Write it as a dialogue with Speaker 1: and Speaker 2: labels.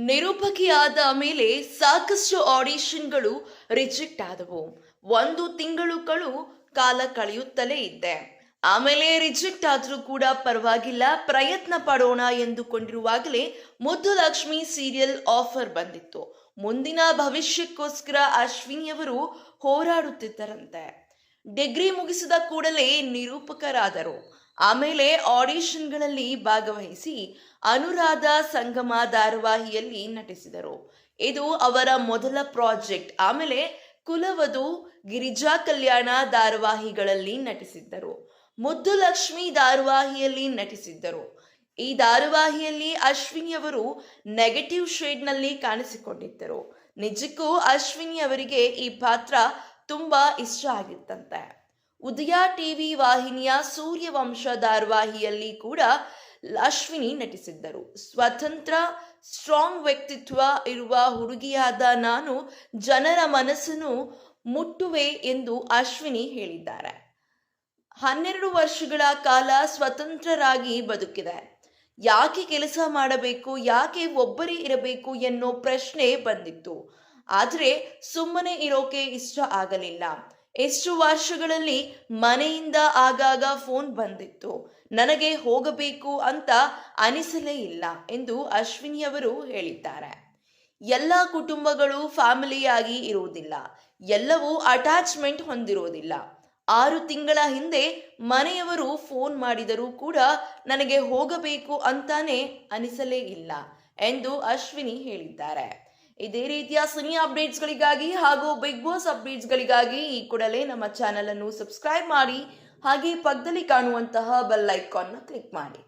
Speaker 1: ನಿರೂಪಕಿಯಾದ ಮೇಲೆ ಸಾಕಷ್ಟು ಆಡಿಷನ್ಗಳು ರಿಜೆಕ್ಟ್ ಆದವು. 1 ತಿಂಗಳು ಕಾಲ ಕಳೆಯುತ್ತಲೇ ಇದ್ದೆ. ಆಮೇಲೆ ರಿಜೆಕ್ಟ್ ಆದ್ರೂ ಕೂಡ ಪರವಾಗಿಲ್ಲ, ಪ್ರಯತ್ನ ಪಡೋಣ ಎಂದುಕೊಂಡಿರುವಾಗಲೇ ಮುದ್ದು ಲಕ್ಷ್ಮಿ ಸೀರಿಯಲ್ ಆಫರ್ ಬಂದಿತ್ತು. ಮುಂದಿನ ಭವಿಷ್ಯಕ್ಕೋಸ್ಕರ ಅಶ್ವಿನಿಯವರು ಹೋರಾಡುತ್ತಿದ್ದರಂತೆ. ಡಿಗ್ರಿ ಮುಗಿಸಿದ ಕೂಡಲೇ ನಿರೂಪಕರಾದರು. ಆಮೇಲೆ ಆಡಿಷನ್ಗಳಲ್ಲಿ ಭಾಗವಹಿಸಿ ಅನುರಾಧ ಸಂಗಮ ಧಾರಾವಾಹಿಯಲ್ಲಿ ನಟಿಸಿದರು. ಇದು ಅವರ ಮೊದಲ ಪ್ರಾಜೆಕ್ಟ್. ಆಮೇಲೆ ಕುಲವಧು, ಗಿರಿಜಾ ಕಲ್ಯಾಣ ಧಾರಾವಾಹಿಗಳಲ್ಲಿ ನಟಿಸಿದ್ದರು. ಮುದ್ದು ಲಕ್ಷ್ಮಿ ಧಾರಾವಾಹಿಯಲ್ಲಿ ನಟಿಸಿದ್ದರು. ಈ ಧಾರಾವಾಹಿಯಲ್ಲಿ ಅಶ್ವಿನಿಯವರು ನೆಗೆಟಿವ್ ಶೇಡ್ನಲ್ಲಿ ಕಾಣಿಸಿಕೊಂಡಿದ್ದರು. ನಿಜಕ್ಕೂ ಅಶ್ವಿನಿ ಅವರಿಗೆ ಈ ಪಾತ್ರ ತುಂಬಾ ಇಷ್ಟ ಆಗಿತ್ತಂತೆ. ಉದಯ ಟಿವಿ ವಾಹಿನಿಯ ಸೂರ್ಯವಂಶ ಧಾರಾವಾಹಿಯಲ್ಲಿ ಕೂಡ ಅಶ್ವಿನಿ ನಟಿಸಿದ್ದರು. ಸ್ವತಂತ್ರ, ಸ್ಟ್ರಾಂಗ್ ವ್ಯಕ್ತಿತ್ವ ಇರುವ ಹುಡುಗಿಯಾದ ನಾನು ಜನರ ಮನಸ್ಸನ್ನು ಮುಟ್ಟುವೆ ಎಂದು ಅಶ್ವಿನಿ ಹೇಳಿದ್ದಾರೆ. 12 ವರ್ಷಗಳ ಕಾಲ ಸ್ವತಂತ್ರರಾಗಿ ಬದುಕಿದೆ. ಯಾಕೆ ಕೆಲಸ ಮಾಡಬೇಕು, ಯಾಕೆ ಒಬ್ಬರೇ ಇರಬೇಕು ಎನ್ನೋ ಪ್ರಶ್ನೆ ಬಂದಿತ್ತು. ಆದರೆ ಸುಮ್ಮನೆ ಇರೋಕೆ ಇಷ್ಟ ಆಗಲಿಲ್ಲ. ಎಷ್ಟು ವರ್ಷಗಳಲ್ಲಿ ಮನೆಯಿಂದ ಆಗಾಗ ಫೋನ್ ಬಂದಿತ್ತು. ನನಗೆ ಹೋಗಬೇಕು ಅಂತ ಅನಿಸಲೇ ಇಲ್ಲ ಎಂದು ಅಶ್ವಿನಿಯವರು ಹೇಳಿದ್ದಾರೆ. ಎಲ್ಲ ಕುಟುಂಬಗಳು ಫ್ಯಾಮಿಲಿಯಾಗಿ ಇರುವುದಿಲ್ಲ. ಎಲ್ಲವೂ ಅಟ್ಯಾಚ್ಮೆಂಟ್ ಹೊಂದಿರುವುದಿಲ್ಲ. 6 ತಿಂಗಳ ಹಿಂದೆ ಮನೆಯವರು ಫೋನ್ ಮಾಡಿದರೂ ಕೂಡ ನನಗೆ ಹೋಗಬೇಕು ಅಂತಾನೆ ಅನಿಸಲೇ ಇಲ್ಲ ಎಂದು ಅಶ್ವಿನಿ ಹೇಳಿದ್ದಾರೆ. ಇದೇ ರೀತಿಯ ಸಿನಿ ಅಪ್ಡೇಟ್ಸ್ಗಳಿಗಾಗಿ ಹಾಗೂ ಬಿಗ್ ಬಾಸ್ ಅಪ್ಡೇಟ್ಸ್ಗಳಿಗಾಗಿ ಈ ಕೂಡಲೇ ನಮ್ಮ ಚಾನೆಲ್ ಅನ್ನು ಸಬ್ಸ್ಕ್ರೈಬ್ ಮಾಡಿ, ಹಾಗೆ ಪಕ್ಕದಲ್ಲಿ ಕಾಣುವಂತಹ ಬೆಲ್ ಐಕಾನ್ನ ಕ್ಲಿಕ್ ಮಾಡಿ.